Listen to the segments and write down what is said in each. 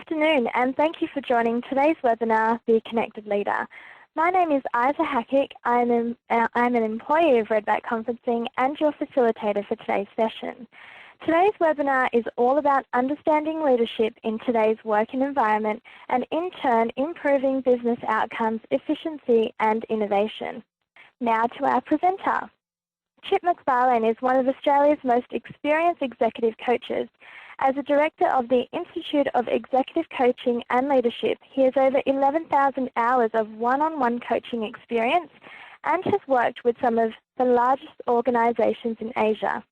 afternoon, and thank you for joining today's webinar, Be a Connected Leader. My name is Isa Hackick. I'm an employee of Redback Conferencing and your facilitator for today's session. Today's webinar is all about understanding leadership in today's working environment and in turn improving business outcomes, efficiency and innovation. Now to our presenter. Chip McFarlane is one of Australia's most experienced executive coaches. As a director of the Institute of Executive Coaching and Leadership, he has over 11,000 hours of one-on-one coaching experience and has worked with some of the largest organizations in Asia.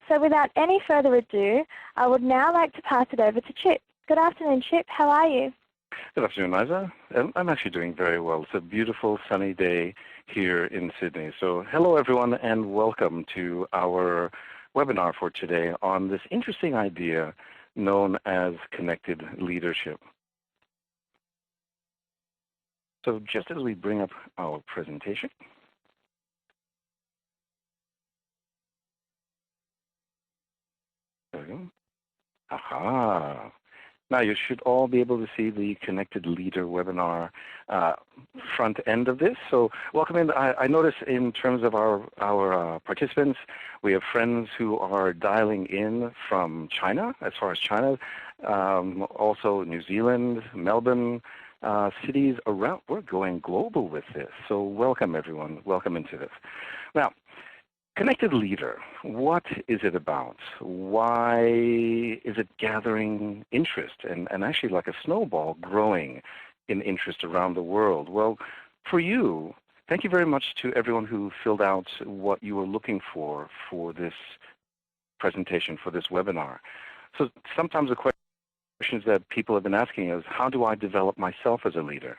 So without any further ado, I would now like to pass it over to Chip. Good afternoon, Chip. How are you? Good afternoon, Isa. I'm actually doing very well. It's a beautiful sunny day here in Sydney. So hello, everyone, and welcome to our webinar for today on this interesting idea known as connected leadership. So just as we bring up our presentation, there we go. Aha. Now you should all be able to see the Connected Leader webinar front end of this. So welcome in. I notice in terms of our participants, we have friends who are dialing in from China, as far as China, also New Zealand, Melbourne, cities around. We're going global with this. So welcome everyone. Welcome into this. Now, Connected Leader, what is it about? Why is it gathering interest and actually like a snowball growing in interest around the world? Well, for you, thank you very much to everyone who filled out what you were looking for this presentation, for this webinar. So sometimes the questions that people have been asking is, how do I develop myself as a leader?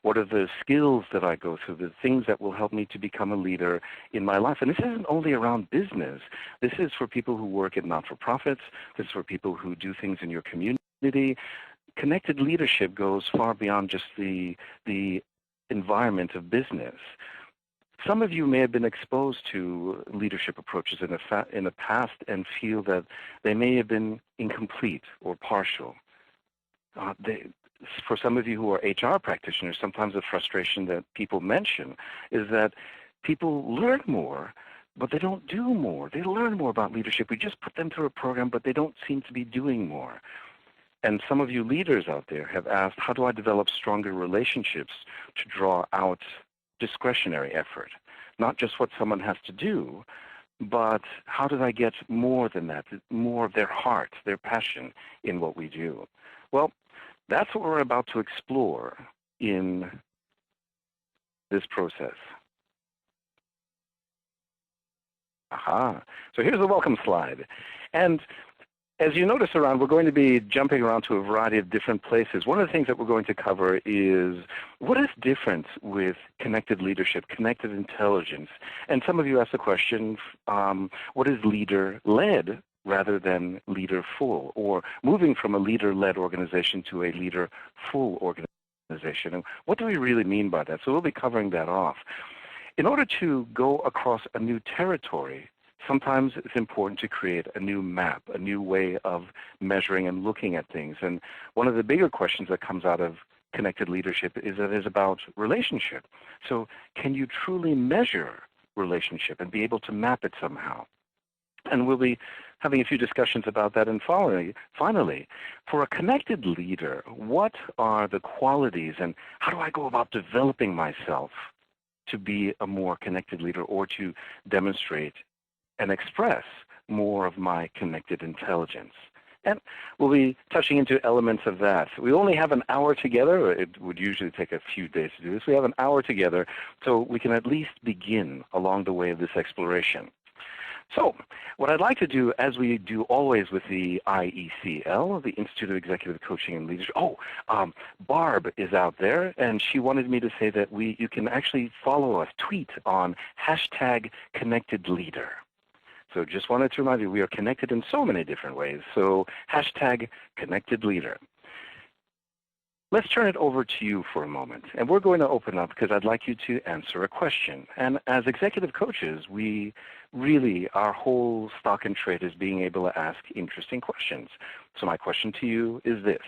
What are the skills that I go through, the things that will help me to become a leader in my life? And this isn't only around business. This is for people who work in not-for-profits. This is for people who do things in your community. Connected leadership goes far beyond just the environment of business. Some of you may have been exposed to leadership approaches in the past and feel that they may have been incomplete or partial. For some of you who are HR practitioners, sometimes the frustration that people mention is that people learn more, but they don't do more. They learn more about leadership. We just put them through a program, but they don't seem to be doing more. And some of you leaders out there have asked, how do I develop stronger relationships to draw out discretionary effort? Not just what someone has to do, but how do I get more than that, more of their heart, their passion in what we do? Well, that's what we're about to explore in this process. Aha. So here's the welcome slide. And as you notice around, we're going to be jumping around to a variety of different places. One of the things that we're going to cover is what is different with connected leadership, connected intelligence. And some of you asked the question, what is leader-led rather than leader-full, or moving from a leader-led organization to a leader-full organization? And what do we really mean by that? So we'll be covering that off. In order to go across a new territory, sometimes it's important to create a new map, a new way of measuring and looking at things. And one of the bigger questions that comes out of connected leadership is that it's about relationship. So can you truly measure relationship and be able to map it somehow? And we'll be having a few discussions about that. And finally, for a connected leader, what are the qualities and how do I go about developing myself to be a more connected leader or to demonstrate and express more of my connected intelligence? And we'll be touching into elements of that. We only have an hour together. It would usually take a few days to do this. We have an hour together, so we can at least begin along the way of this exploration. So what I'd like to do, as we do always with the IECL, the Institute of Executive Coaching and Leadership, Barb is out there, and she wanted me to say that you can actually follow us, tweet on #ConnectedLeader. So just wanted to remind you, we are connected in so many different ways. So #ConnectedLeader. Let's turn it over to you for a moment. And we're going to open up because I'd like you to answer a question. And as executive coaches, we really, our whole stock and trade is being able to ask interesting questions. So my question to you is this.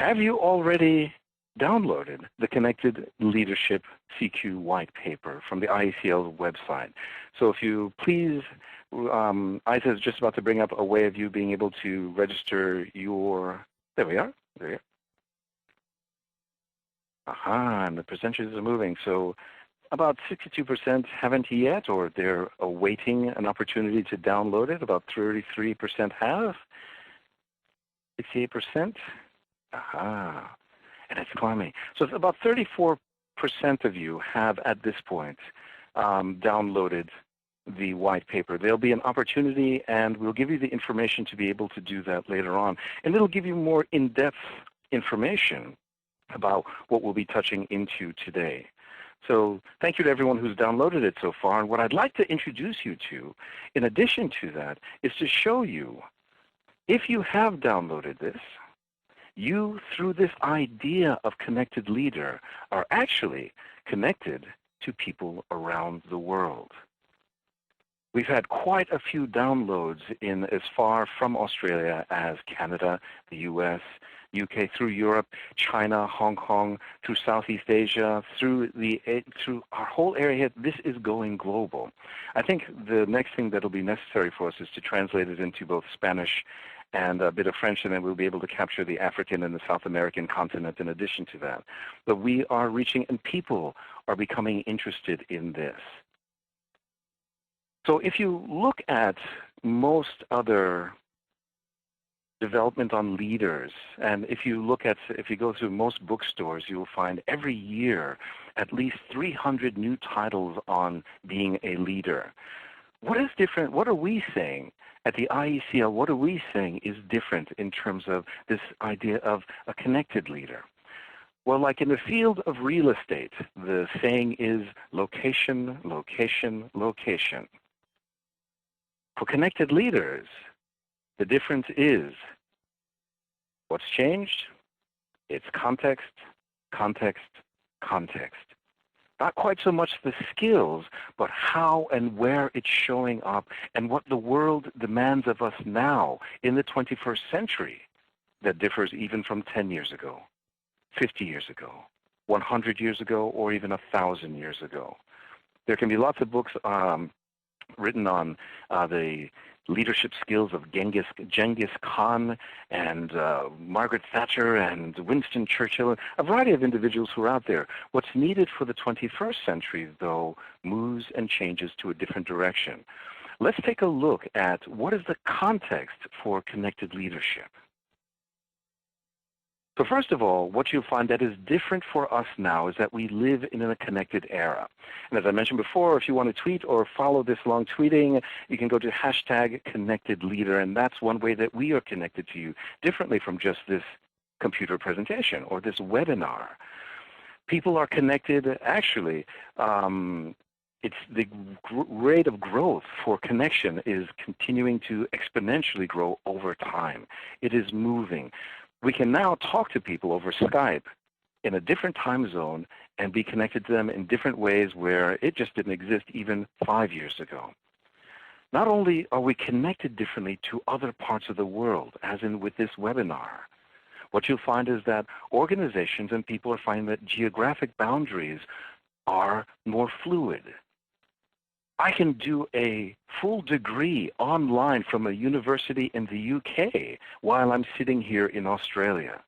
Have you already downloaded the Connected Leadership CQ white paper from the IECL website? So if you please, Isa is just about to bring up a way of you being able to register your, there we are, there we are. Aha, and the percentages are moving. So about 62% haven't yet, or they're awaiting an opportunity to download it. About 33% have. 68%. Aha, and it's climbing. So it's about 34% of you have, at this point, downloaded the white paper. There'll be an opportunity, and we'll give you the information to be able to do that later on. And it'll give you more in-depth information about what we'll be touching into today. So thank you to everyone who's downloaded it so far. And what I'd like to introduce you to, in addition to that, is to show you, if you have downloaded this, you, through this idea of connected leader, are actually connected to people around the world. We've had quite a few downloads in as far from Australia as Canada, the US, UK, through Europe, China, Hong Kong, through Southeast Asia, through our whole area. This is going global. I think the next thing that will be necessary for us is to translate it into both Spanish and a bit of French, and then we'll be able to capture the African and the South American continent in addition to that. But we are reaching, and people are becoming interested in this. So if you look at most other development on leaders, and if you go through most bookstores, you will find every year at least 300 new titles on being a leader. What is different? What are we saying at the IECL? What are we saying is different in terms of this idea of a connected leader? Well, like in the field of real estate, the saying is location, location, location. For connected leaders, the difference is what's changed? It's context, context, context. Not quite so much the skills, but how and where it's showing up and what the world demands of us now in the 21st century that differs even from 10 years ago, 50 years ago, 100 years ago, or even 1,000 years ago. There can be lots of books written on the leadership skills of Genghis Khan and Margaret Thatcher and Winston Churchill, a variety of individuals who are out there. What's needed for the 21st century, though, moves and changes to a different direction. Let's take a look at what is the context for connected leadership. So first of all, what you'll find that is different for us now is that we live in a connected era. And as I mentioned before, if you want to tweet or follow this along tweeting, you can go to #ConnectedLeader, and that's one way that we are connected to you, differently from just this computer presentation or this webinar. People are connected, actually, it's the rate of growth for connection is continuing to exponentially grow over time. It is moving. We can now talk to people over Skype in a different time zone and be connected to them in different ways where it just didn't exist even 5 years ago. Not only are we connected differently to other parts of the world, as in with this webinar, what you'll find is that organizations and people are finding that geographic boundaries are more fluid. I can do a full degree online from a university in the UK while I'm sitting here in Australia.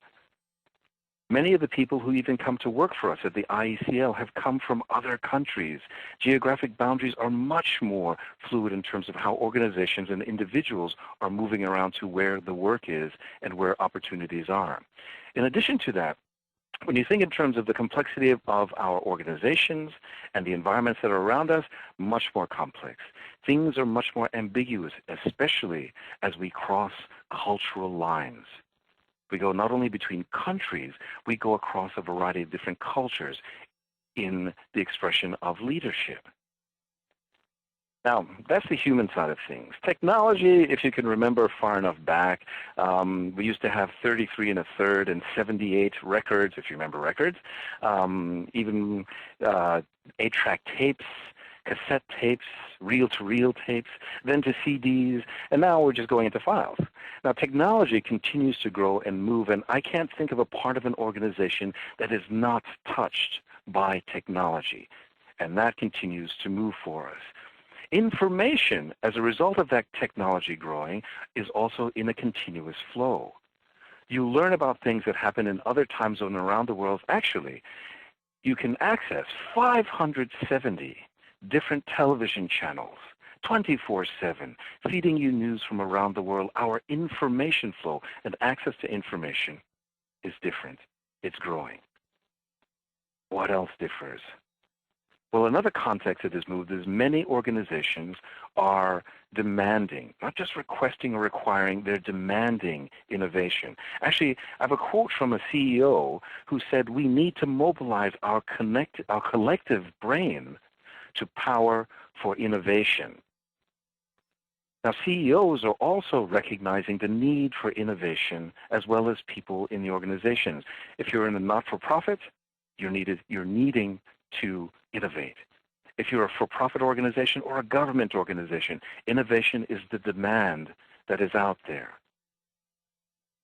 Many of the people who even come to work for us at the IECL have come from other countries. Geographic boundaries are much more fluid in terms of how organizations and individuals are moving around to where the work is and where opportunities are. In addition to that, when you think in terms of the complexity of our organizations and the environments that are around us, much more complex. Things are much more ambiguous, especially as we cross cultural lines. We go not only between countries, we go across a variety of different cultures in the expression of leadership. Now, that's the human side of things. Technology, if you can remember far enough back, we used to have 33 1/3 and 78 records, if you remember records, even 8-track tapes, cassette tapes, reel-to-reel tapes, then to CDs, and now we're just going into files. Now, technology continues to grow and move, and I can't think of a part of an organization that is not touched by technology, and that continues to move for us. Information, as a result of that technology growing, is also in a continuous flow. You learn about things that happen in other time zones around the world. Actually, you can access 570 different television channels, 24/7, feeding you news from around the world. Our information flow and access to information is different. It's growing. What else differs? Well, another context that has moved is many organizations are demanding, not just requesting or requiring, they're demanding innovation. Actually, I have a quote from a CEO who said, we need to mobilize our collective brain to power for innovation. Now, CEOs are also recognizing the need for innovation as well as people in the organizations. If you're in a not-for-profit, you're needing to innovate. If you're a for-profit organization or a government organization, innovation is the demand that is out there.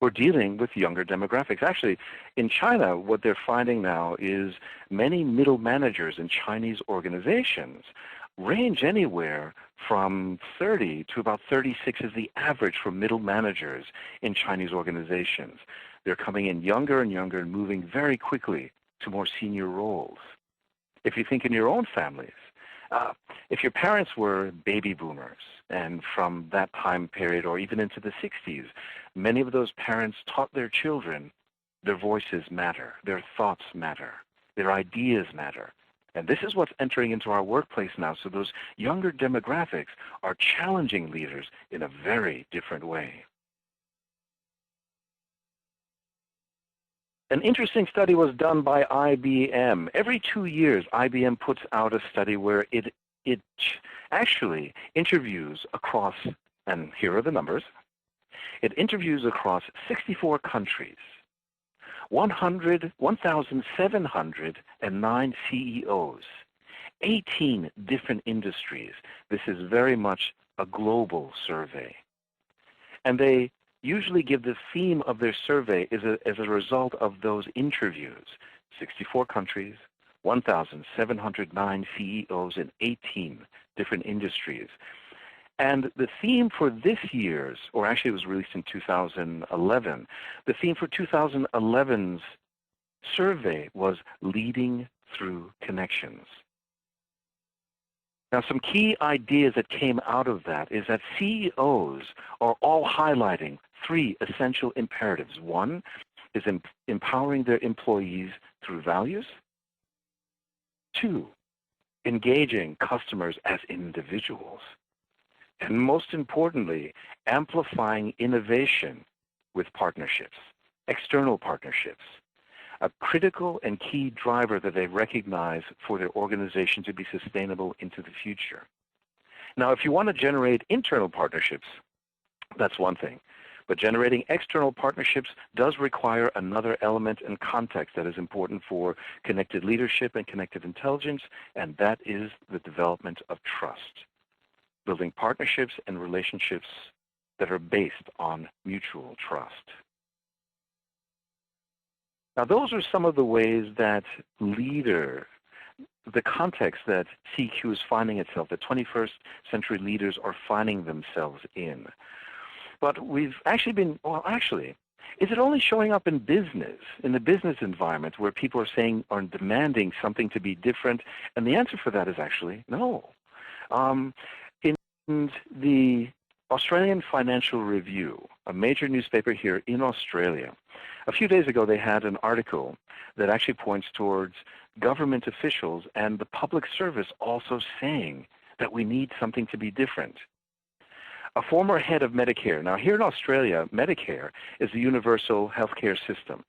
We're dealing with younger demographics. Actually, in China, what they're finding now is many middle managers in Chinese organizations range anywhere from 30 to about 36 is the average for middle managers in Chinese organizations. They're coming in younger and younger and moving very quickly to more senior roles. If you think in your own families, if your parents were baby boomers, and from that time period or even into the 60s, many of those parents taught their children their voices matter, their thoughts matter, their ideas matter. And this is what's entering into our workplace now. So those younger demographics are challenging leaders in a very different way. An interesting study was done by IBM. Every 2 years, IBM puts out a study where it actually interviews across, and here are the numbers, it interviews across 64 countries, 1,709 CEOs, 18 different industries. This is very much a global survey. And they usually give the theme of their survey as a result of those interviews. 64 countries, 1,709 CEOs in 18 different industries. And the theme for this year's, or actually it was released in 2011, the theme for 2011's survey was leading through connections. Now, some key ideas that came out of that is that CEOs are all highlighting 3 essential imperatives. One is empowering their employees through values. 2, engaging customers as individuals. And most importantly, amplifying innovation with partnerships, external partnerships. A critical and key driver that they recognize for their organization to be sustainable into the future. Now, if you want to generate internal partnerships, that's one thing. But generating external partnerships does require another element and context that is important for connected leadership and connected intelligence, and that is the development of trust. Building partnerships and relationships that are based on mutual trust. Now, those are some of the ways that the context that CQ is finding itself, that 21st century leaders are finding themselves in. But we've actually been, is it only showing up in business, in the business environment where people are saying, are demanding something to be different? And the answer for that is actually no. In the Australian Financial Review, a major newspaper here in Australia, a few days ago they had an article that actually points towards government officials and the public service also saying that we need something to be different. A former head of Medicare, now here in Australia, Medicare is a universal healthcare system.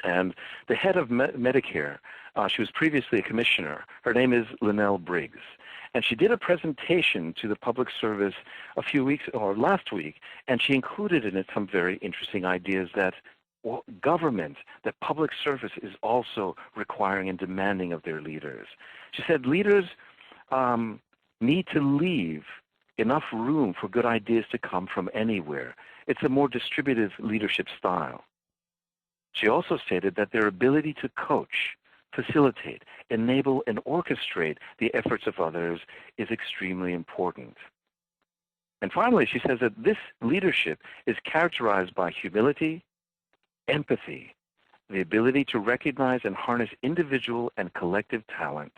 And the head of Medicare, she was previously a commissioner, her name is Linnell Briggs. And she did a presentation to the public service a few weeks, or last week, and she included in it some very interesting ideas that government, that public service is also requiring and demanding of their leaders. She said leaders need to leave enough room for good ideas to come from anywhere. It's a more distributive leadership style. She also stated that their ability to coach, facilitate, enable, and orchestrate the efforts of others is extremely important. And finally, she says that this leadership is characterized by humility, empathy, the ability to recognize and harness individual and collective talent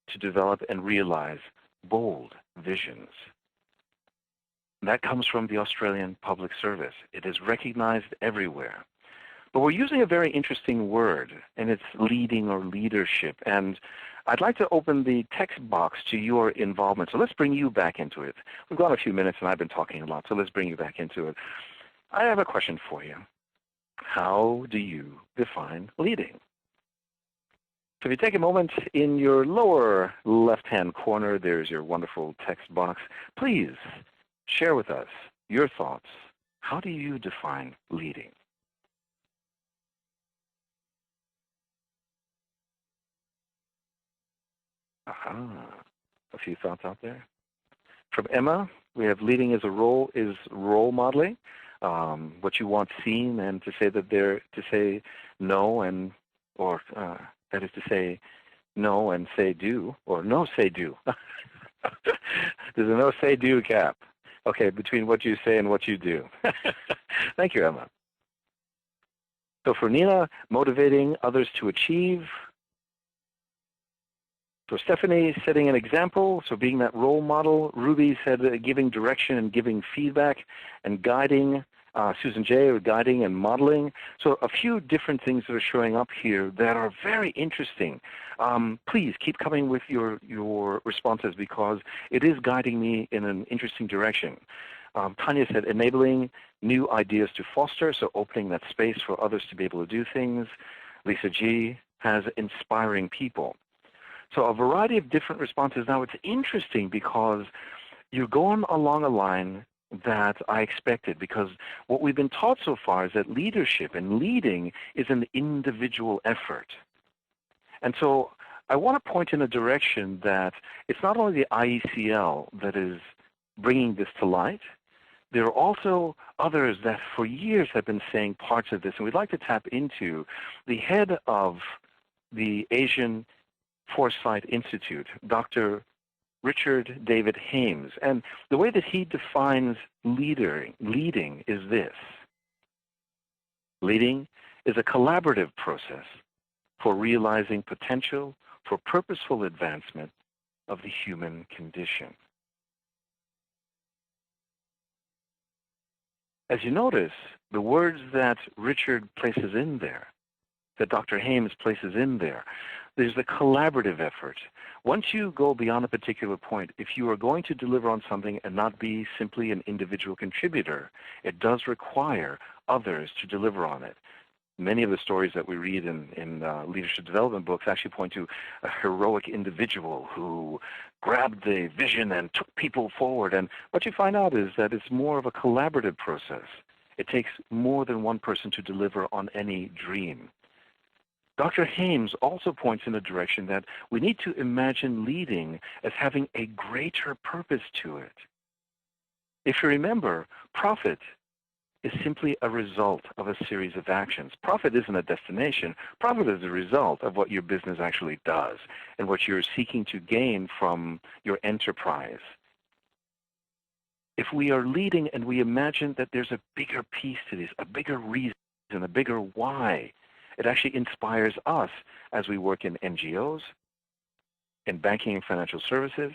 to develop and realize bold visions. That comes from the Australian Public Service. It is recognized everywhere. But we're using a very interesting word, and it's leading or leadership. And I'd like to open the text box to your involvement. So let's bring you back into it. We've gone a few minutes, and I've been talking a lot, so let's bring you back into it. I have a question for you. How do you define leading? So if you take a moment, in your lower left-hand corner, there's your wonderful text box. Please share with us your thoughts. How do you define leading? A few thoughts out there. From Emma, we have leading as a role is role modeling, what you want seen, and to say that they're to say no and or that is to say no and say do, or no say do. There's a no say do gap. Okay, between what you say and what you do. Thank you, Emma. So for Nina, motivating others to achieve. For Stephanie, setting an example, so being that role model. Ruby said giving direction and giving feedback and guiding. Susan J, guiding and modeling. So a few different things that are showing up here that are very interesting. Please keep coming with your responses because it is guiding me in an interesting direction. Tanya said enabling new ideas to foster, so opening that space for others to be able to do things. Lisa G has inspiring people. So a variety of different responses. Now it's interesting because you're going along a line that I expected, because what we've been taught so far is that leadership and leading is an individual effort. And so I want to point in a direction that it's not only the IECL that is bringing this to light, there are also others that for years have been saying parts of this, and we'd like to tap into the head of the Asian Foresight Institute, Dr. Richard David Haines. And the way that he defines leading is this. Leading is a collaborative process for realizing potential for purposeful advancement of the human condition. As you notice, the words that Richard places in there, that Dr. Haines places in there, there's the collaborative effort. Once you go beyond a particular point, if you are going to deliver on something and not be simply an individual contributor, it does require others to deliver on it. Many of the stories that we read in leadership development books actually point to a heroic individual who grabbed the vision and took people forward. And what you find out is that it's more of a collaborative process. It takes more than one person to deliver on any dream. Dr. Haines also points in a direction that we need to imagine leading as having a greater purpose to it. If you remember, profit is simply a result of a series of actions. Profit isn't a destination. Profit is a result of what your business actually does and what you're seeking to gain from your enterprise. If we are leading and we imagine that there's a bigger piece to this, a bigger reason, a bigger why, it actually inspires us as we work in NGOs, in banking and financial services,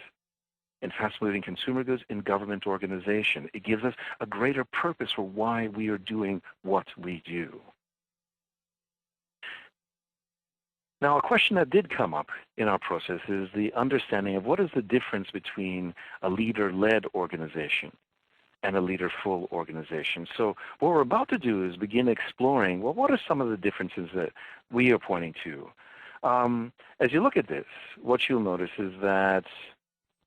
in fast-moving consumer goods, in government organization. It gives us a greater purpose for why we are doing what we do. Now, a question that did come up in our process is the understanding of what is the difference between a leader-led organization and a leader-full organization. So what we're about to do is begin exploring, well, what are some of the differences that we are pointing to? As you look at this, what you'll notice is that,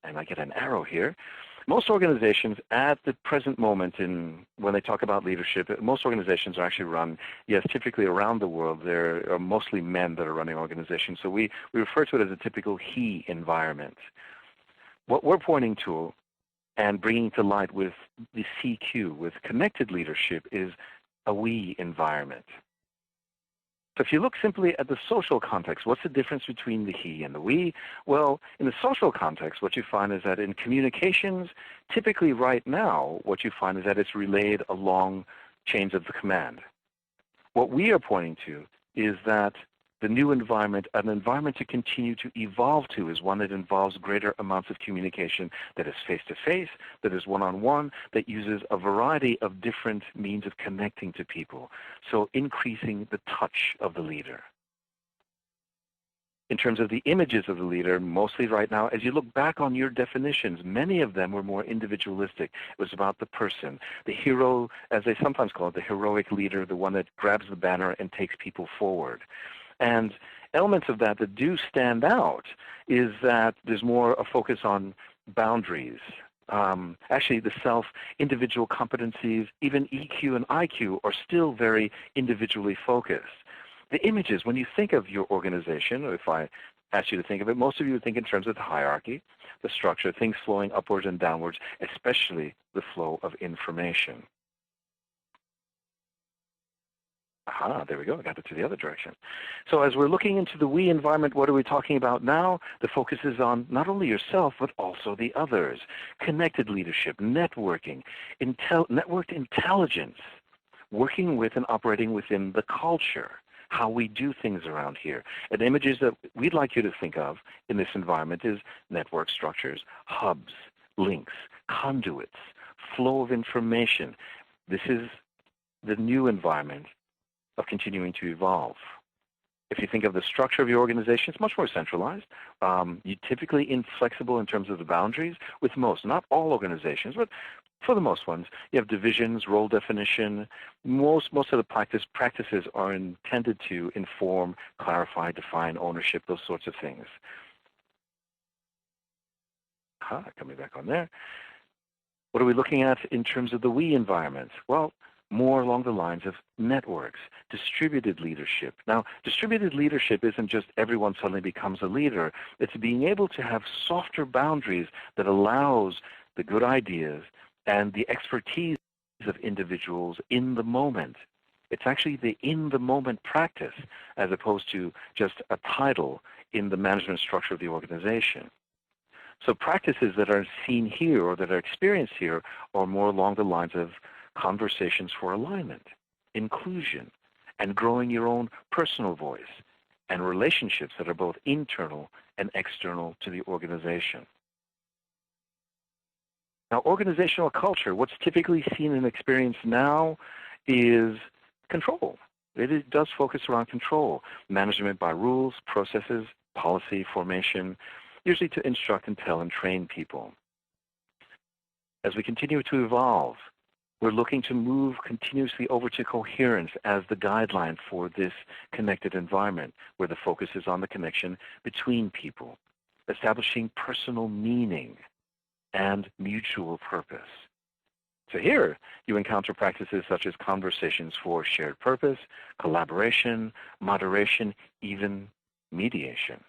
and I get an arrow here, most organizations at the present moment when they talk about leadership, most organizations are actually run, yes, typically around the world, there are mostly men that are running organizations. So we refer to it as a typical he environment. what we're pointing to and bringing to light with the CQ, with connected leadership, is a we environment. So if you look simply at the social context, what's the difference between the he and the we? Well, in the social context, what you find is that in communications, typically right now, what you find is that it's relayed along chains of the command. What we are pointing to is that the new environment, an environment to continue to evolve to, is one that involves greater amounts of communication, that is face-to-face, that is one-on-one, that uses a variety of different means of connecting to people, so increasing the touch of the leader. In terms of the images of the leader, mostly right now, as you look back on your definitions, many of them were more individualistic. It was about the person, the hero, as they sometimes call it, the heroic leader, the one that grabs the banner and takes people forward. And elements of that that do stand out is that there's more a focus on boundaries. Actually, the self-individual competencies, even EQ and IQ, are still very individually focused. The images, when you think of your organization, or if I ask you to think of it, most of you would think in terms of the hierarchy, the structure, things flowing upwards and downwards, especially the flow of information. Aha, there we go. I got it to the other direction. So as we're looking into the we environment, what are we talking about now? The focus is on not only yourself, but also the others. Connected leadership, networking, networked intelligence, working with and operating within the culture, how we do things around here. And images that we'd like you to think of in this environment is network structures, hubs, links, conduits, flow of information. This is the new environment of continuing to evolve. If you think of the structure of your organization, it's much more centralized. You're typically inflexible in terms of the boundaries with most, not all organizations, but for the most ones. You have divisions, role definition. Most of the practices are intended to inform, clarify, define ownership, those sorts of things. Coming back on there. What are we looking at in terms of the we environment? Well, more along the lines of networks, distributed leadership. Now, distributed leadership isn't just everyone suddenly becomes a leader. It's being able to have softer boundaries that allows the good ideas and the expertise of individuals in the moment. It's actually the in-the-moment practice as opposed to just a title in the management structure of the organization. So practices that are seen here or that are experienced here are more along the lines of conversations for alignment, inclusion, and growing your own personal voice, and relationships that are both internal and external to the organization. Now, organizational culture, what's typically seen and experienced now is control. It does focus around control, management by rules, processes, policy formation, usually to instruct and tell and train people. As we continue to evolve, we're looking to move continuously over to coherence as the guideline for this connected environment, where the focus is on the connection between people, establishing personal meaning and mutual purpose. So here you encounter practices such as conversations for shared purpose, collaboration, moderation, even mediation.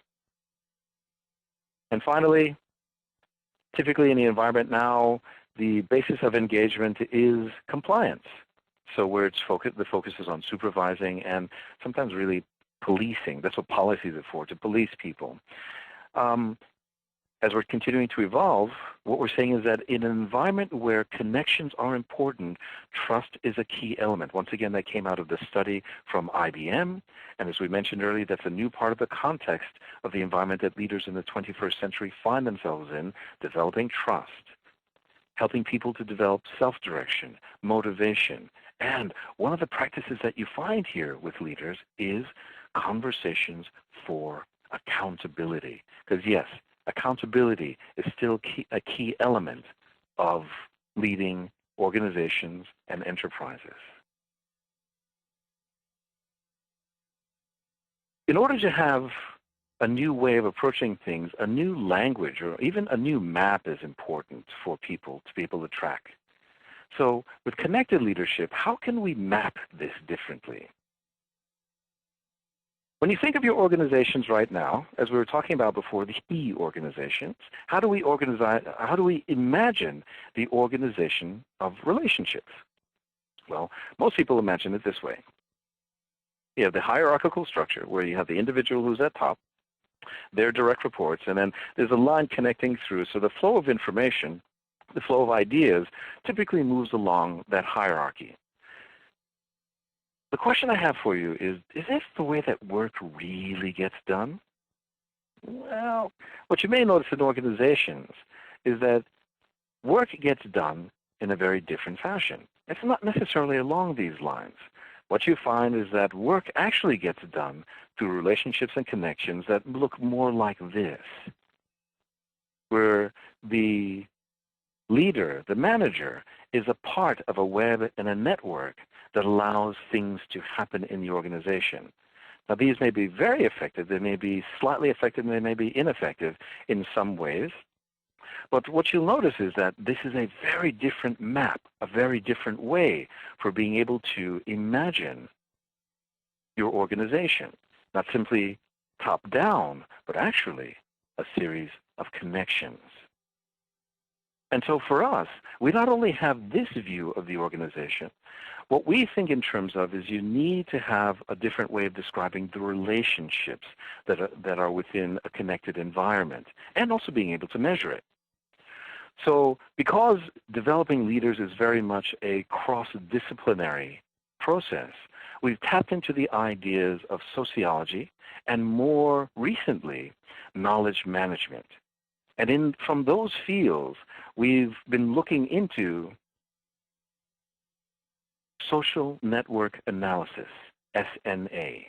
And finally, typically in the environment now, the basis of engagement is compliance. So where it's the focus is on supervising and sometimes really policing. That's what policies are for, to police people. As we're continuing to evolve, what we're saying is that in an environment where connections are important, trust is a key element. Once again, that came out of the study from IBM. And as we mentioned earlier, that's a new part of the context of the environment that leaders in the 21st century find themselves in, developing trust, helping people to develop self-direction, motivation. And one of the practices that you find here with leaders is conversations for accountability. Because yes, accountability is still a key element of leading organizations and enterprises. In order to have a new way of approaching things, a new language, or even a new map is important for people to be able to track. So with connected leadership, how can we map this differently? When you think of your organizations right now, as we were talking about before, the E organizations, how do we imagine the organization of relationships? Well, most people imagine it this way. You have the hierarchical structure where you have the individual who's at top, their direct reports, and then there's a line connecting through. So the flow of information, the flow of ideas, typically moves along that hierarchy. The question I have for you is this the way that work really gets done? Well, what you may notice in organizations is that work gets done in a very different fashion. It's not necessarily along these lines. What you find is that work actually gets done through relationships and connections that look more like this, where the leader, the manager, is a part of a web and a network that allows things to happen in the organization. Now, these may be very effective, they may be slightly effective, and they may be ineffective in some ways. But what you'll notice is that this is a very different map, a very different way for being able to imagine your organization. Not simply top-down, but actually a series of connections. And so for us, we not only have this view of the organization, what we think in terms of is you need to have a different way of describing the relationships that are within a connected environment, and also being able to measure it. So because developing leaders is very much a cross-disciplinary process, we've tapped into the ideas of sociology and more recently, knowledge management. And from those fields, we've been looking into social network analysis, SNA.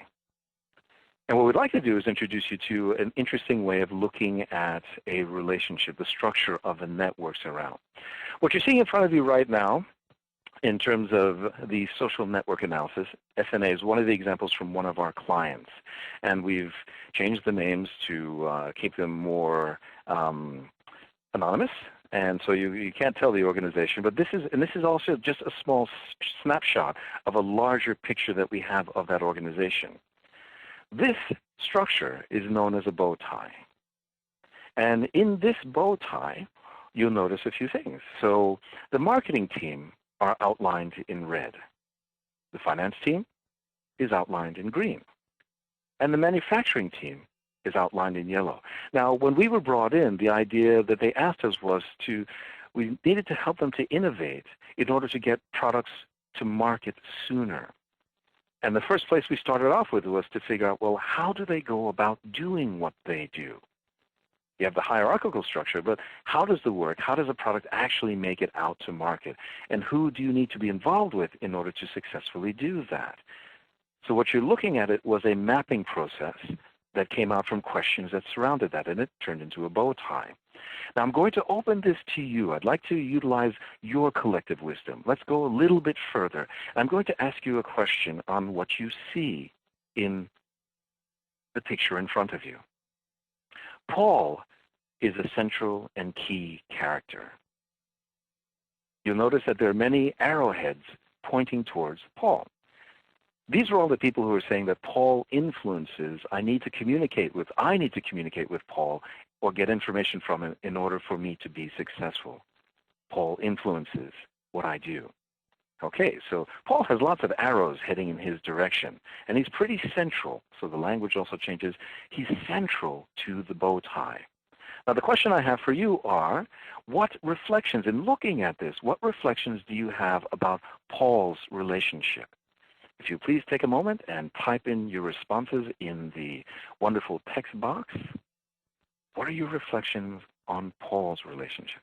And what we'd like to do is introduce you to an interesting way of looking at a relationship, the structure of the networks around. What you're seeing in front of you right now in terms of the social network analysis, SNA is one of the examples from one of our clients. And we've changed the names to keep them more anonymous. And so you can't tell the organization, but this is also just a small snapshot of a larger picture that we have of that organization. This structure is known as a bow tie. And in this bow tie, you'll notice a few things. So the marketing team are outlined in red. The finance team is outlined in green. And the manufacturing team is outlined in yellow. Now, when we were brought in, the idea that they asked us was we needed to help them to innovate in order to get products to market sooner. And the first place we started off with was to figure out, well, how do they go about doing what they do? You have the hierarchical structure, but how does the work, how does a product actually make it out to market? And who do you need to be involved with in order to successfully do that? So what you're looking at it was a mapping process that came out from questions that surrounded that, and it turned into a bow tie. Now, I'm going to open this to you. I'd like to utilize your collective wisdom. Let's go a little bit further. I'm going to ask you a question on what you see in the picture in front of you. Paul is a central and key character. You'll notice that there are many arrowheads pointing towards Paul. These are all the people who are saying that Paul influences, I need to communicate with Paul or get information from him in order for me to be successful. Paul influences what I do. Okay, so Paul has lots of arrows heading in his direction, and he's pretty central, so the language also changes. He's central to the bow tie. Now, the question I have for you are, what reflections, in looking at this, what reflections do you have about Paul's relationship? If you please take a moment and type in your responses in the wonderful text box. What are your reflections on Paul's relationships?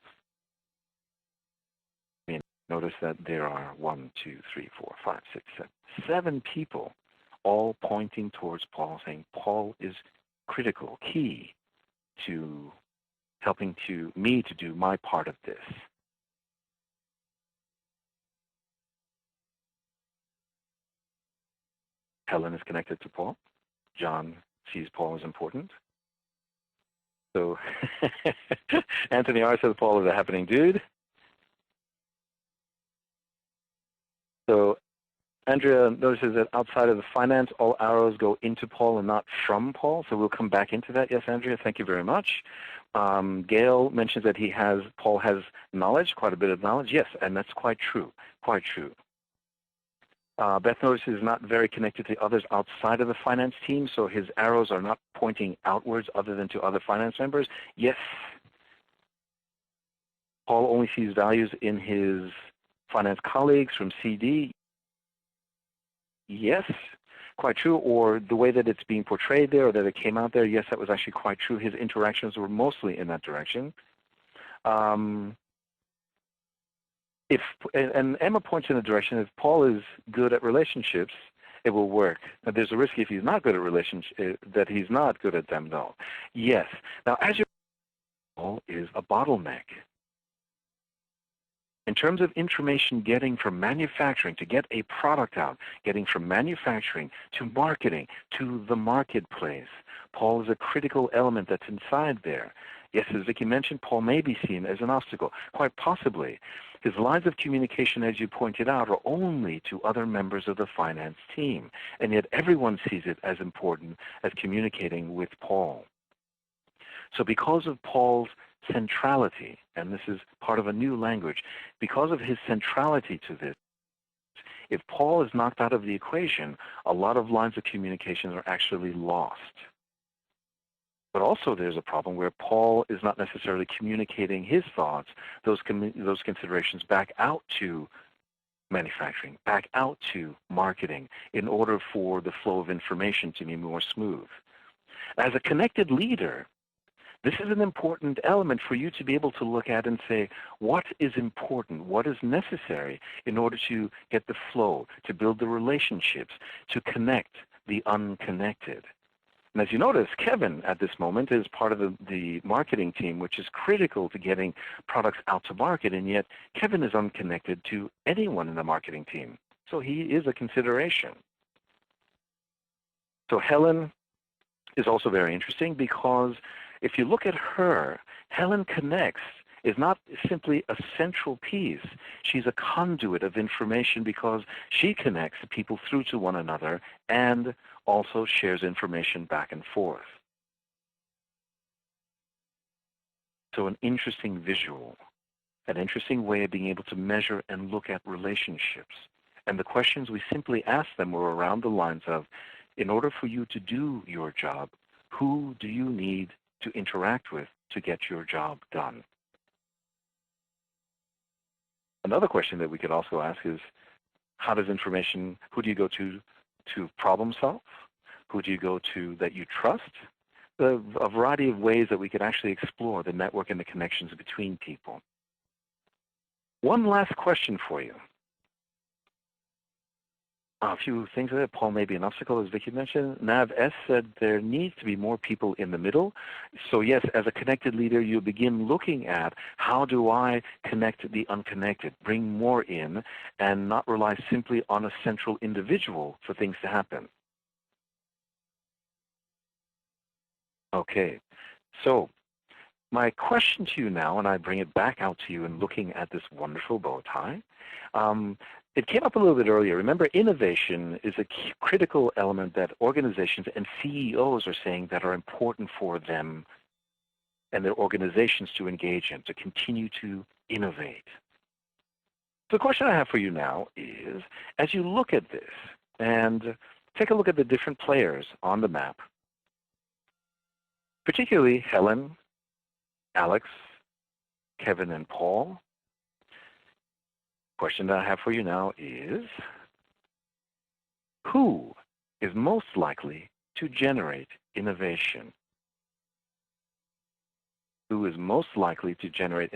Notice that there are 1, 2, 3, 4, 5, 6, 7 people all pointing towards Paul, saying Paul is critical, key to helping me to do my part of this. Helen is connected to Paul. John sees Paul as important. So Anthony R. says Paul is a happening dude. So Andrea notices that outside of the finance, all arrows go into Paul and not from Paul. So we'll come back into that. Yes, Andrea, thank you very much. Gail mentions that Paul has knowledge, quite a bit of knowledge. Yes, and that's quite true, quite true. Beth notices he's not very connected to others outside of the finance team, so his arrows are not pointing outwards other than to other finance members. Yes, Paul only sees values in his finance colleagues from CD. Yes, quite true. Or the way that it's being portrayed there, or that it came out there, yes, that was actually quite true. His interactions were mostly in that direction. And Emma points in the direction, if Paul is good at relationships, it will work. Now, there's a risk if he's not good at relationships, that he's not good at them, though. Yes. Now, as you know, Paul is a bottleneck. In terms of information getting from manufacturing to get a product out, getting from manufacturing to marketing to the marketplace, Paul is a critical element that's inside there. Yes, as Vicki mentioned, Paul may be seen as an obstacle, quite possibly. His lines of communication, as you pointed out, are only to other members of the finance team, and yet everyone sees it as important as communicating with Paul. So because of Paul's centrality, and this is part of a new language, because of his centrality to this, if Paul is knocked out of the equation, a lot of lines of communication are actually lost. But also there's a problem where Paul is not necessarily communicating his thoughts, those considerations back out to manufacturing, back out to marketing, in order for the flow of information to be more smooth. As a connected leader, this is an important element for you to be able to look at and say, what is important, what is necessary in order to get the flow, to build the relationships, to connect the unconnected. And as you notice, Kevin at this moment is part of the marketing team, which is critical to getting products out to market, and yet Kevin is unconnected to anyone in the marketing team. So he is a consideration. So Helen is also very interesting because if you look at her, Helen connects is not simply a central piece. She's a conduit of information because she connects people through to one another and also shares information back and forth. So an interesting visual, an interesting way of being able to measure and look at relationships. And the questions we simply asked them were around the lines of, in order for you to do your job, who do you need to interact with to get your job done? Another question that we could also ask is, how does information, who do you go to problem solve? Who do you go to that you trust? A variety of ways that we could actually explore the network and the connections between people. One last question for you. A few things there. Paul may be an obstacle, as Vicki mentioned. Nav S said there needs to be more people in the middle. So yes, as a connected leader, you begin looking at how do I connect the unconnected, bring more in, and not rely simply on a central individual for things to happen. Okay, so my question to you now, and I bring it back out to you in looking at this wonderful bow tie. It came up a little bit earlier. Remember, innovation is a critical element that organizations and CEOs are saying that are important for them and their organizations to engage in, to continue to innovate. So the question I have for you now is, as you look at this and take a look at the different players on the map, particularly Helen, Alex, Kevin, and Paul, the question that I have for you now is, who is most likely to generate innovation? Who is most likely to generate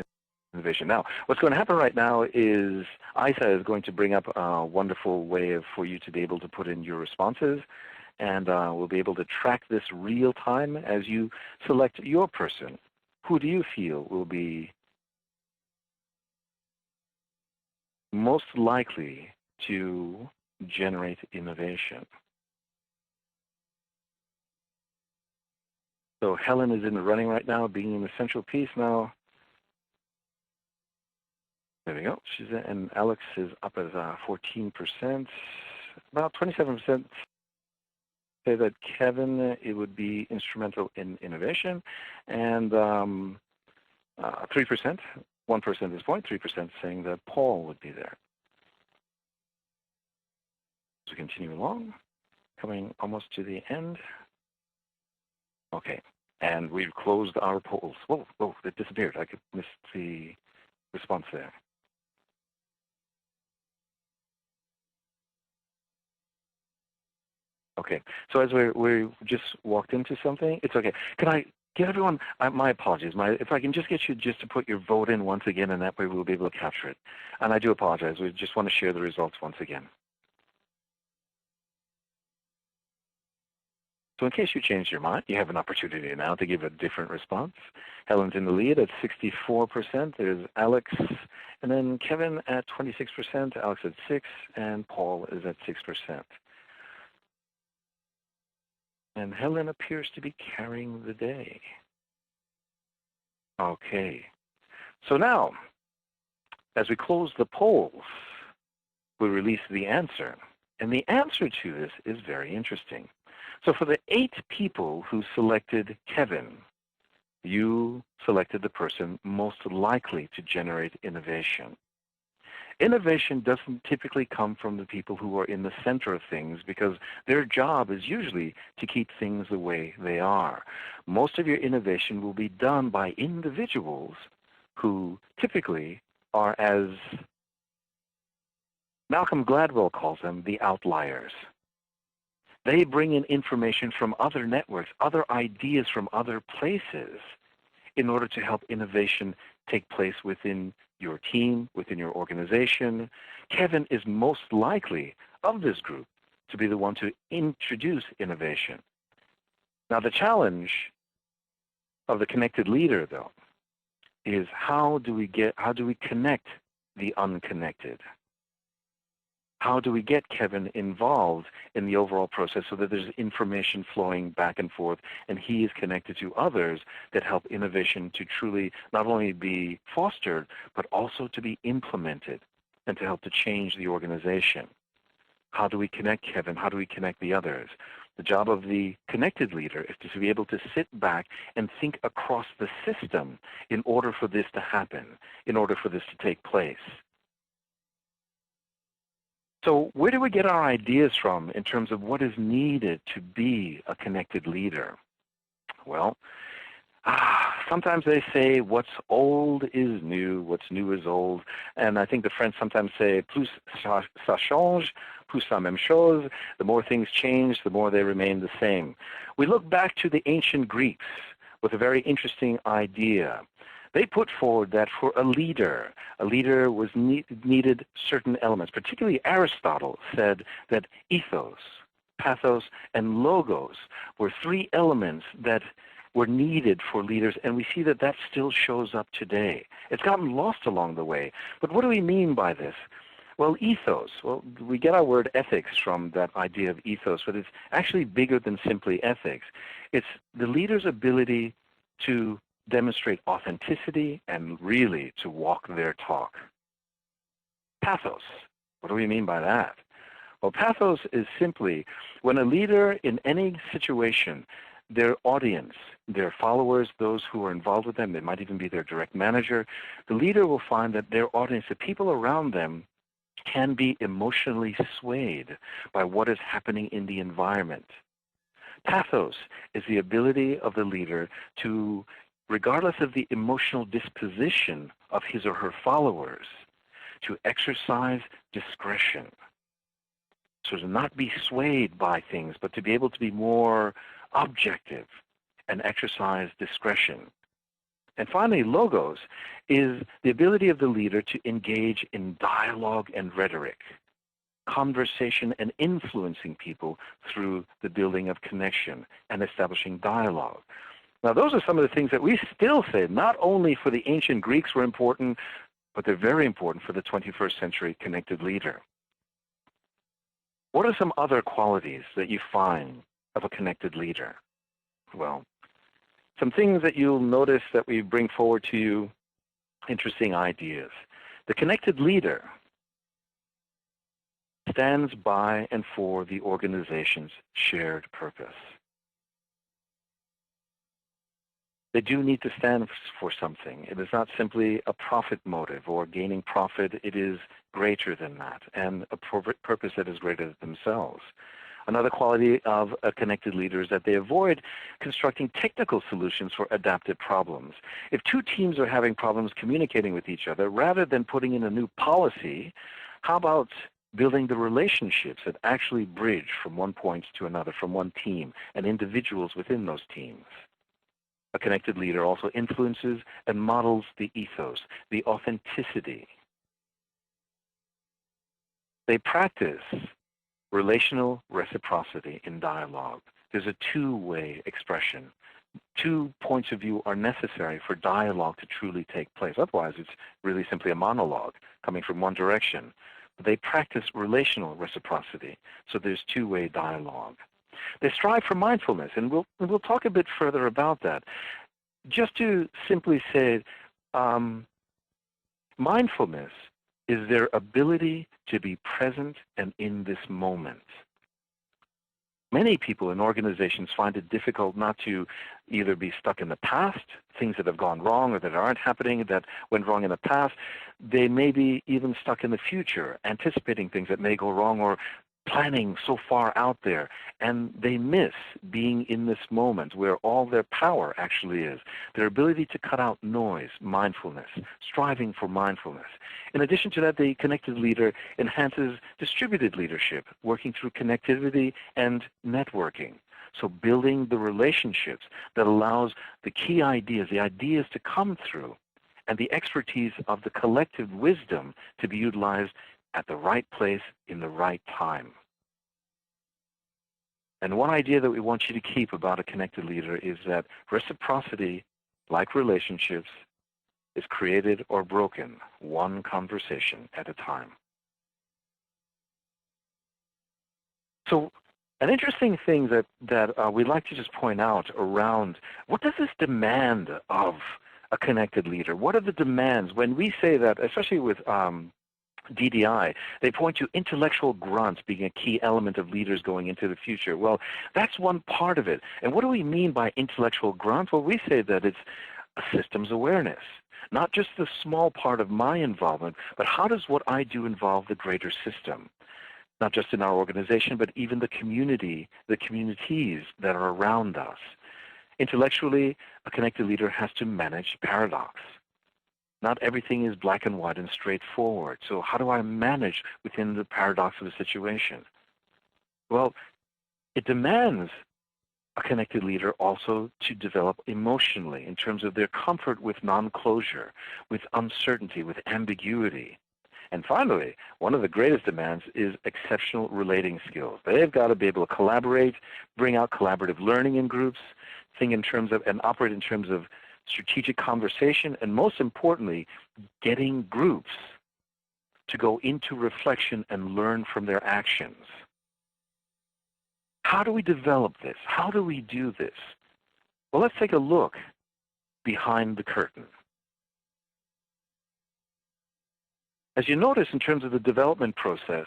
innovation? Now, what's going to happen right now is Isa is going to bring up a wonderful way for you to be able to put in your responses, and we'll be able to track this real time as you select your person. Who do you feel will be most likely to generate innovation? So Helen is in the running right now, being in the central piece now. There we go. And Alex is up at 14%. about 27% say that Kevin, it would be instrumental in innovation, and 3%, 1% at this point, 3% saying that Paul would be there. So continue along, coming almost to the end. Okay, and we've closed our polls. Whoa, whoa, it disappeared. I could miss the response there. Okay, so as we just walked into something, it's okay. Can I get everyone, my apologies, if I can just get you just to put your vote in once again, and that way we'll be able to capture it. And I do apologize, we just want to share the results once again. So in case you changed your mind, you have an opportunity now to give a different response. Helen's in the lead at 64%. There's Alex, and then Kevin at 26%, Alex at 6%, and Paul is at 6%. And Helen appears to be carrying the day. Okay. So now, as we close the polls, we release the answer. And the answer to this is very interesting. So for the 8 people who selected Kevin, you selected the person most likely to generate innovation. Innovation doesn't typically come from the people who are in the center of things because their job is usually to keep things the way they are. Most of your innovation will be done by individuals who typically are, as Malcolm Gladwell calls them, the outliers. They bring in information from other networks, other ideas from other places in order to help innovation take place within your team, within your organization. Kevin is most likely of this group to be the one to introduce innovation. Now the challenge of the connected leader, though, is how do we connect the unconnected? How do we get Kevin involved in the overall process so that there's information flowing back and forth and he is connected to others that help innovation to truly not only be fostered, but also to be implemented and to help to change the organization? How do we connect Kevin? How do we connect the others? The job of the connected leader is to be able to sit back and think across the system in order for this to happen, in order for this to take place. So where do we get our ideas from in terms of what is needed to be a connected leader? Well, sometimes they say what's old is new, what's new is old. And I think the French sometimes say, plus ça change, plus la même chose. The more things change, the more they remain the same. We look back to the ancient Greeks with a very interesting idea. They put forward that for a leader was needed certain elements. Particularly Aristotle said that ethos, pathos, and logos were 3 elements that were needed for leaders, and we see that that still shows up today. It's gotten lost along the way. But what do we mean by this? Well, ethos, we get our word ethics from that idea of ethos, but it's actually bigger than simply ethics. It's the leader's ability to demonstrate authenticity and really to walk their talk. Pathos, what do we mean by that? Well, pathos is simply when a leader in any situation, their audience, their followers, those who are involved with them, they might even be their direct manager, the leader will find that their audience, the people around them, can be emotionally swayed by what is happening in the environment. Pathos is the ability of the leader to, regardless of the emotional disposition of his or her followers, to exercise discretion. So to not be swayed by things, but to be able to be more objective and exercise discretion. And finally, logos is the ability of the leader to engage in dialogue and rhetoric, conversation and influencing people through the building of connection and establishing dialogue. Now, those are some of the things that we still say not only for the ancient Greeks were important, but they're very important for the 21st century connected leader. What are some other qualities that you find of a connected leader? Well, some things that you'll notice that we bring forward to you, interesting ideas. The connected leader stands by and for the organization's shared purpose. They do need to stand for something. It is not simply a profit motive or gaining profit. It is greater than that, and a purpose that is greater than themselves. Another quality of a connected leader is that they avoid constructing technical solutions for adapted problems. If two teams are having problems communicating with each other, rather than putting in a new policy, how about building the relationships that actually bridge from one point to another, from one team, and individuals within those teams? A connected leader also influences and models the ethos, the authenticity. They practice relational reciprocity in dialogue. There's a two-way expression. 2 points of view are necessary for dialogue to truly take place. Otherwise, it's really simply a monologue coming from one direction. But they practice relational reciprocity, so there's two-way dialogue. They strive for mindfulness, and we'll talk a bit further about that. Just to simply say, mindfulness is their ability to be present and in this moment. Many people in organizations find it difficult not to either be stuck in the past, things that have gone wrong or that aren't happening, that went wrong in the past. They may be even stuck in the future, anticipating things that may go wrong or planning so far out there, and they miss being in this moment where all their power actually is. Their ability to cut out noise, mindfulness, striving for mindfulness. In addition to that, the connected leader enhances distributed leadership, working through connectivity and networking. So building the relationships that allows the key ideas, the ideas to come through, and the expertise of the collective wisdom to be utilized at the right place in the right time. And one idea that we want you to keep about a connected leader is that reciprocity, like relationships, is created or broken one conversation at a time. So an interesting thing that we'd like to just point out around, what does this demand of a connected leader? What are the demands? When we say that, especially with DDI, they point to intellectual grunts being a key element of leaders going into the future. Well, that's one part of it. And what do we mean by intellectual grunt? Well, we say that it's a systems awareness, not just the small part of my involvement, but how does what I do involve the greater system? Not just in our organization, but even the community, the communities that are around us. Intellectually, a connected leader has to manage paradox. Not everything is black and white and straightforward. So how do I manage within the paradox of the situation? Well, it demands a connected leader also to develop emotionally in terms of their comfort with non-closure, with uncertainty, with ambiguity. And finally, one of the greatest demands is exceptional relating skills. They've got to be able to collaborate, bring out collaborative learning in groups, think in terms of, and operate in terms of strategic conversation, and most importantly, getting groups to go into reflection and learn from their actions. How do we develop this? How do we do this? Well, let's take a look behind the curtain. As you notice in terms of the development process,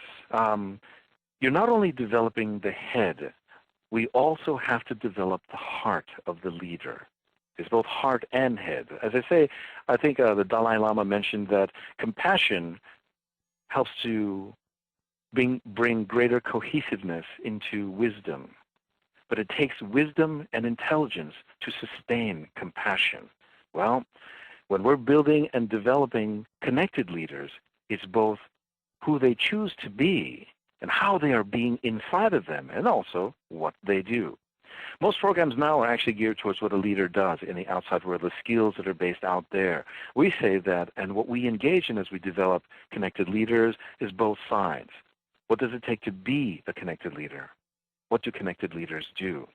you're not only developing the head, we also have to develop the heart of the leader. It's both heart and head. As I say, I think the Dalai Lama mentioned that compassion helps to bring greater cohesiveness into wisdom. But it takes wisdom and intelligence to sustain compassion. Well, when we're building and developing connected leaders, it's both who they choose to be and how they are being inside of them, and also what they do. Most programs now are actually geared towards what a leader does in the outside world, the skills that are based out there. We say that, and what we engage in as we develop connected leaders is both sides. What does it take to be a connected leader? What do connected leaders do?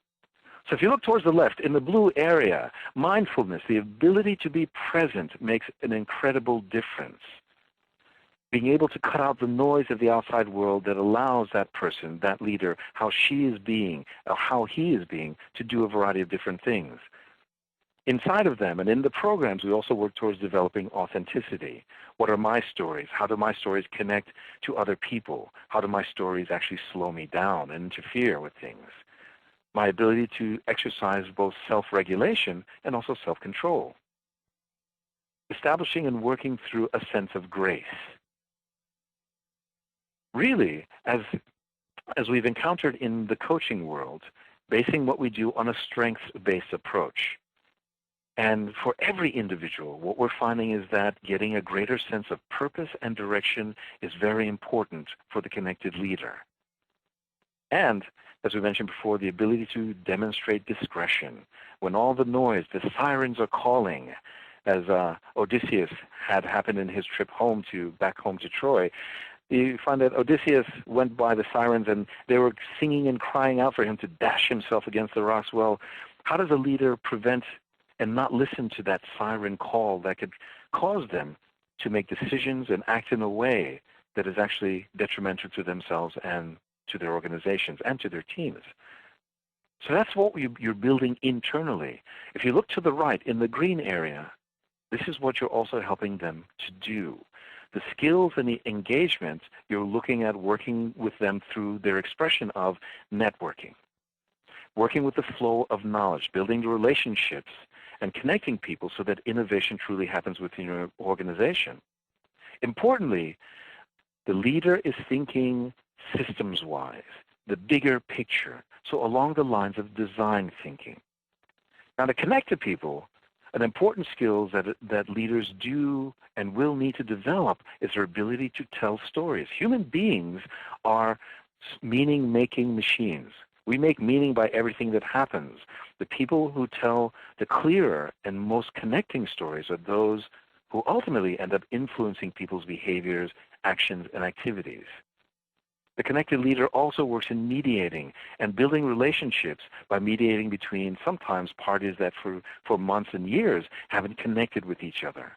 So if you look towards the left, in the blue area, mindfulness, the ability to be present, makes an incredible difference. Being able to cut out the noise of the outside world that allows that person, that leader, how she is being, or how he is being, to do a variety of different things. Inside of them and in the programs, we also work towards developing authenticity. What are my stories? How do my stories connect to other people? How do my stories actually slow me down and interfere with things? My ability to exercise both self-regulation and also self-control. Establishing and working through a sense of grace. Really, as we've encountered in the coaching world, basing what we do on a strengths-based approach. And for every individual, what we're finding is that getting a greater sense of purpose and direction is very important for the connected leader. And, as we mentioned before, the ability to demonstrate discretion. When all the noise, the sirens are calling, as Odysseus had happened in his trip back home to Troy, you find that Odysseus went by the sirens and they were singing and crying out for him to dash himself against the rocks. Well, how does a leader prevent and not listen to that siren call that could cause them to make decisions and act in a way that is actually detrimental to themselves and to their organizations and to their teams? So that's what you're building internally. If you look to the right in the green area, this is what you're also helping them to do. The skills and the engagement, you're looking at working with them through their expression of networking, working with the flow of knowledge, building the relationships, and connecting people so that innovation truly happens within your organization. Importantly, the leader is thinking systems-wise, the bigger picture, so along the lines of design thinking. Now, to connect to people, an important skill that leaders do and will need to develop is their ability to tell stories. Human beings are meaning-making machines. We make meaning by everything that happens. The people who tell the clearer and most connecting stories are those who ultimately end up influencing people's behaviors, actions, and activities. The connected leader also works in mediating and building relationships by mediating between sometimes parties that for months and years haven't connected with each other.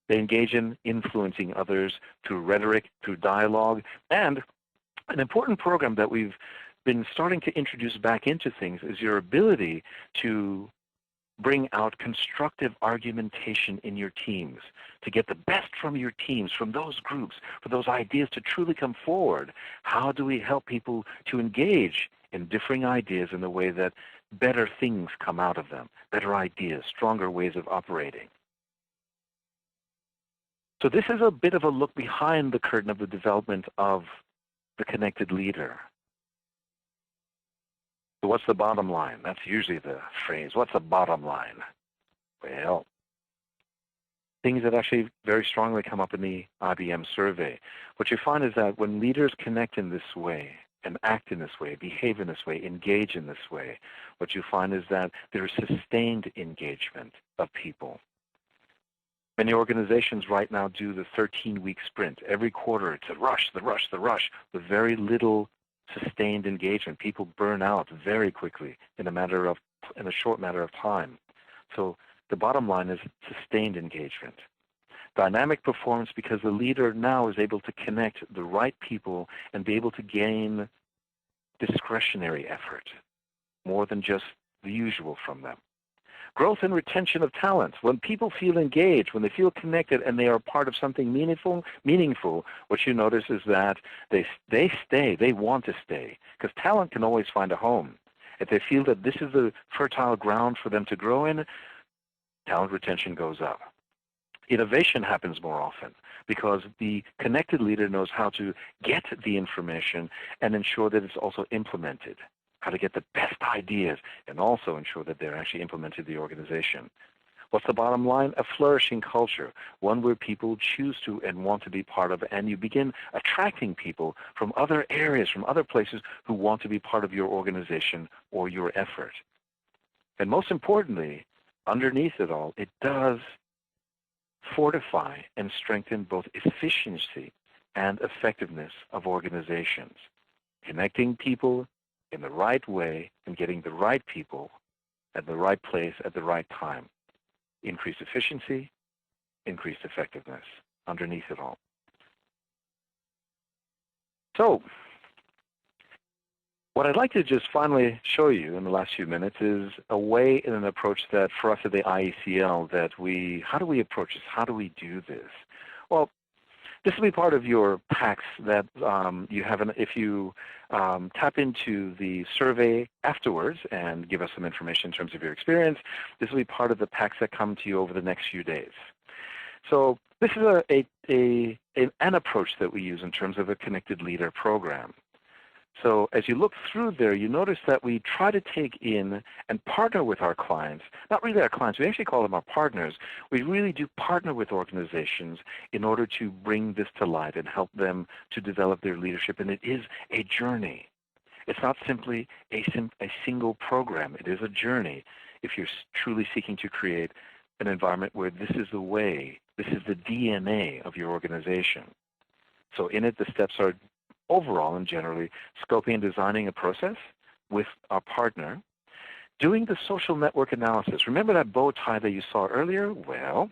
They engage in influencing others through rhetoric, through dialogue, and an important program that we've been starting to introduce back into things is your ability to bring out constructive argumentation in your teams, to get the best from your teams, from those groups, for those ideas to truly come forward. How do we help people to engage in differing ideas in a way that better things come out of them, better ideas, stronger ways of operating? So this is a bit of a look behind the curtain of the development of the connected leader. So what's the bottom line? That's usually the phrase. What's the bottom line? Well, things that actually very strongly come up in the IBM survey. What you find is that when leaders connect in this way and act in this way, behave in this way, engage in this way, what you find is that there is sustained engagement of people. Many organizations right now do the 13-week sprint. Every quarter it's a rush, the rush, the rush, with very little sustained engagement. People burn out very quickly in a short matter of time. So the bottom line is sustained engagement. Dynamic performance because the leader now is able to connect the right people and be able to gain discretionary effort, more than just the usual from them. Growth and retention of talent. When people feel engaged, when they feel connected and they are part of something meaningful, what you notice is that they stay, they want to stay, because talent can always find a home. If they feel that this is a fertile ground for them to grow in, talent retention goes up. Innovation happens more often because the connected leader knows how to get the information and ensure that it's also implemented, how to get the best ideas and also ensure that they're actually implemented in the organization. What's the bottom line? A flourishing culture, one where people choose to and want to be part of, and you begin attracting people from other areas, from other places who want to be part of your organization or your effort. And most importantly, underneath it all, it does fortify and strengthen both efficiency and effectiveness of organizations. Connecting people in the right way and getting the right people at the right place at the right time. Increased efficiency, increased effectiveness underneath it all. So, What I'd like to just finally show you in the last few minutes is a way and an approach that for us at the IECL how do we approach this? How do we do this? Well, this will be part of your packs that you have. If you tap into the survey afterwards and give us some information in terms of your experience, this will be part of the packs that come to you over the next few days. So this is an approach that we use in terms of a Connected Leader program. So as you look through there, you notice that we try to take in and partner with our clients. Not really our clients, we actually call them our partners. We really do partner with organizations in order to bring this to light and help them to develop their leadership. And it is a journey. It's not simply a single program. It is a journey if you're truly seeking to create an environment where this is the way, this is the DNA of your organization. So in it, the steps are overall and generally scoping and designing a process with our partner, doing the social network analysis. Remember that bow tie that you saw earlier? Well,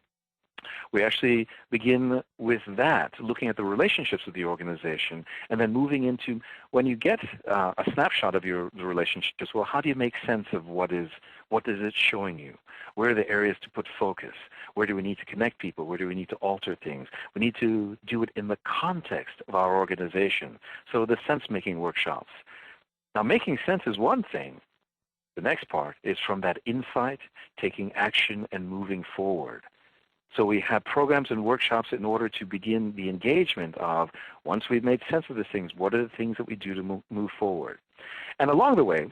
we actually begin with that, looking at the relationships of the organization, and then moving into, when you get a snapshot of the relationships, well, how do you make sense of what is it showing you? Where are the areas to put focus? Where do we need to connect people? Where do we need to alter things? We need to do it in the context of our organization. So the sense-making workshops. Now, making sense is one thing. The next part is from that insight, taking action and moving forward. So we have programs and workshops in order to begin the engagement of, once we've made sense of these things, what are the things that we do to move forward? And along the way,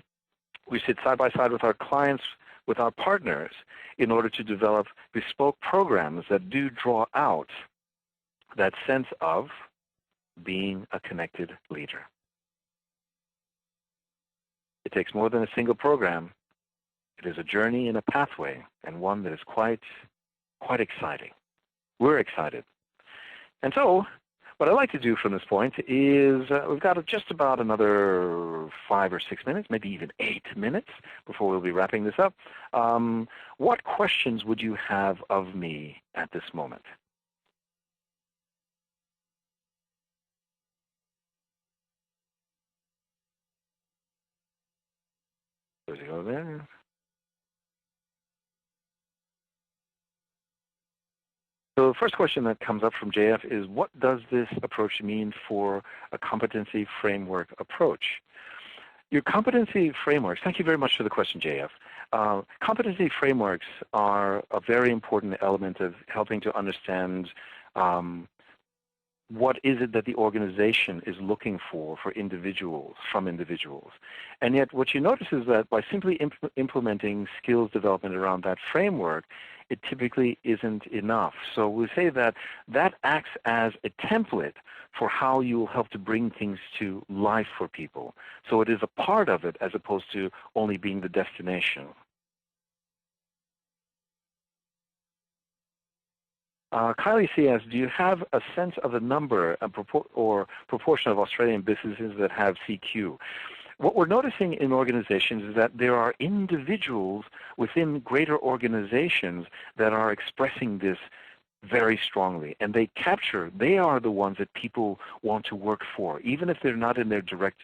we sit side by side with our clients, with our partners, in order to develop bespoke programs that do draw out that sense of being a connected leader. It takes more than a single program. It is a journey and a pathway, and one that is quite exciting. We're excited. And so what I'd like to do from this point is we've got just about another 5 or 6 minutes, maybe even 8 minutes before we'll be wrapping this up. What questions would you have of me at this moment? Does it go there? So the first question that comes up from JF is, what does this approach mean for a competency framework approach? Your competency frameworks, thank you very much for the question, JF. Competency frameworks are a very important element of helping to understand what is it that the organization is looking for individuals, from individuals. And yet what you notice is that by simply implementing skills development around that framework, it typically isn't enough. So we say that that acts as a template for how you will help to bring things to life for people. So it is a part of it as opposed to only being the destination. Kylie C. asks, do you have a sense of the number or proportion of Australian businesses that have CQ? What we're noticing in organizations is that there are individuals within greater organizations that are expressing this very strongly, and they are the ones that people want to work for. Even if they're not in their direct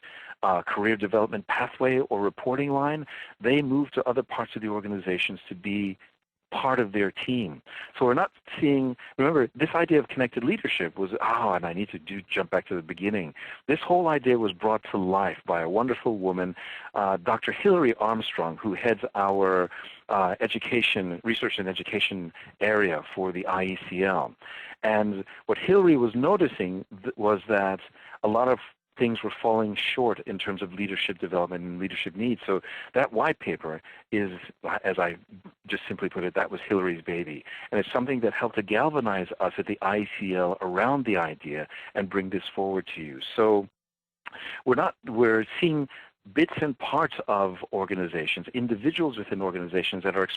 career development pathway or reporting line, they move to other parts of the organizations to be part of their team. So we're not seeing, remember, this idea of connected leadership was, and I need to jump back to the beginning. This whole idea was brought to life by a wonderful woman, Dr. Hillary Armstrong, who heads our research and education area for the IECL. And what Hillary was noticing was that a lot of things were falling short in terms of leadership development and leadership needs. So that white paper is, as I just simply put it, that was Hillary's baby. And it's something that helped to galvanize us at the IECL around the idea and bring this forward to you. So we're seeing bits and parts of organizations, individuals within organizations that are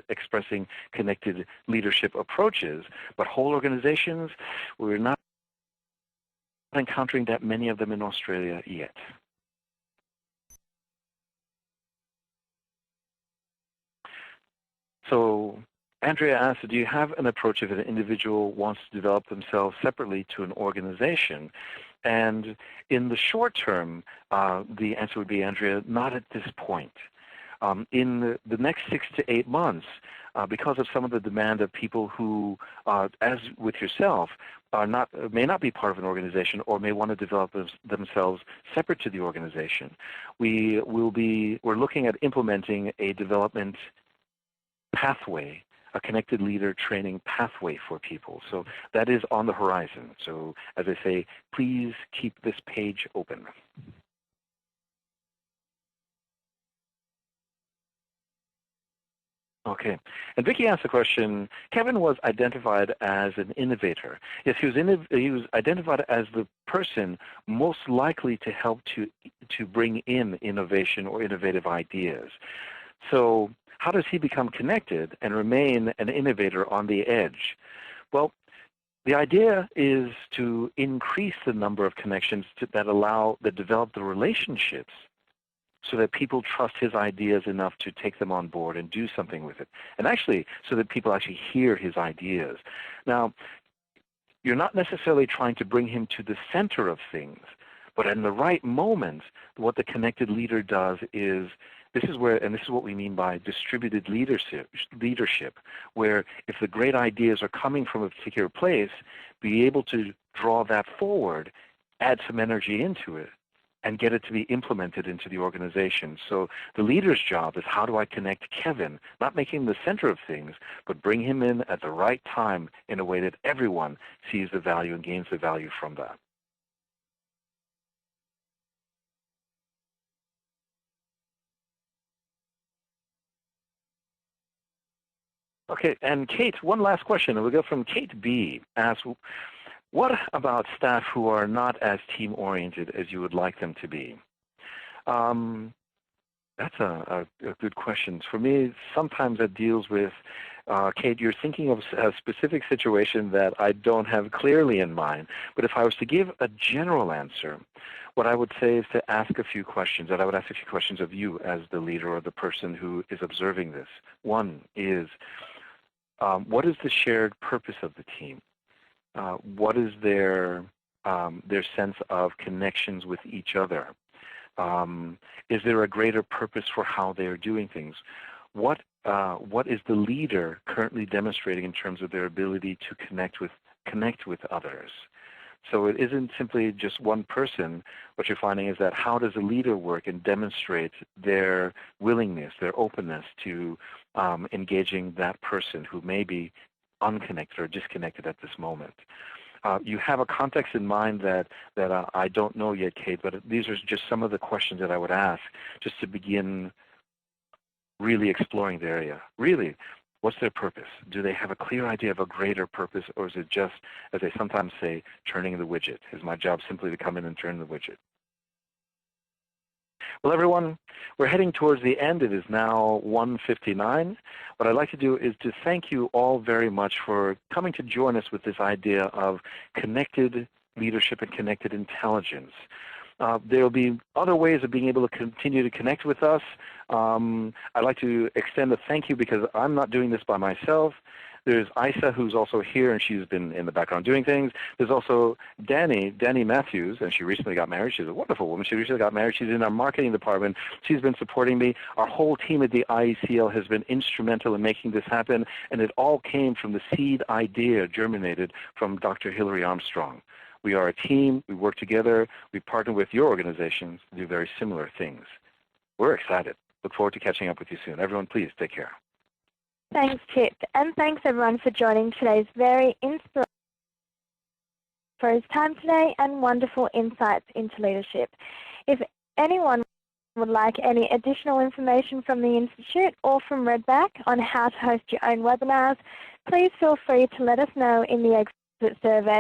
expressing connected leadership approaches, but whole organizations, we're not encountering that many of them in Australia yet. So Andrea asked, do you have an approach if an individual wants to develop themselves separately to an organization? And in the short term, the answer would be, Andrea, not at this point. In the next 6 to 8 months, because of some of the demand of people who, as with yourself, may not be part of an organization or may want to develop themselves separate to the organization, we're looking at implementing a development pathway, a connected leader training pathway for people. So that is on the horizon. So as I say, please keep this page open. Okay, and Vicki asked the question, Kevin was identified as an innovator. Yes, he was identified as the person most likely to help to bring in innovation or innovative ideas. So how does he become connected and remain an innovator on the edge? Well, the idea is to increase the number of connections that develop the relationships so that people trust his ideas enough to take them on board and do something with it. And actually, so that people actually hear his ideas. Now, you're not necessarily trying to bring him to the center of things, but in the right moment, what the connected leader does is, this is what we mean by distributed leadership, where if the great ideas are coming from a particular place, be able to draw that forward, add some energy into it, and get it to be implemented into the organization. So the leader's job is, how do I connect Kevin, not making him the center of things, but bring him in at the right time in a way that everyone sees the value and gains the value from that. Okay, and Kate, one last question. We'll go from Kate B. Asks, what about staff who are not as team-oriented as you would like them to be? That's a good question. For me, sometimes that deals with, Kate, you're thinking of a specific situation that I don't have clearly in mind. But if I was to give a general answer, what I would say is to ask a few questions, that I would ask a few questions of you as the leader or the person who is observing this. One is, what is the shared purpose of the team? What is their sense of connections with each other? Is there a greater purpose for how they are doing things? What is the leader currently demonstrating in terms of their ability to connect with others? So it isn't simply just one person. What you're finding is that how does a leader work and demonstrate their willingness, their openness to engaging that person who may be unconnected or disconnected at this moment. You have a context in mind that I don't know yet, Kate, but these are just some of the questions that I would ask just to begin really exploring the area. Really, what's their purpose? Do they have a clear idea of a greater purpose, or is it just, as they sometimes say, turning the widget? Is my job simply to come in and turn the widget? Well, everyone, we're heading towards the end. It is now 1:59. What I'd like to do is to thank you all very much for coming to join us with this idea of connected leadership and connected intelligence. There will be other ways of being able to continue to connect with us. I'd like to extend a thank you because I'm not doing this by myself. There's Isa, who's also here, and she's been in the background doing things. There's also Danny Matthews, and she recently got married. She's a wonderful woman. She recently got married. She's in our marketing department. She's been supporting me. Our whole team at the IECL has been instrumental in making this happen, and it all came from the seed idea germinated from Dr. Hillary Armstrong. We are a team. We work together. We partner with your organizations to do very similar things. We're excited. Look forward to catching up with you soon. Everyone, please take care. Thanks, Chip, and thanks everyone for joining today's very inspirational for his time today and wonderful insights into leadership. If anyone would like any additional information from the Institute or from Redback on how to host your own webinars, please feel free to let us know in the exit survey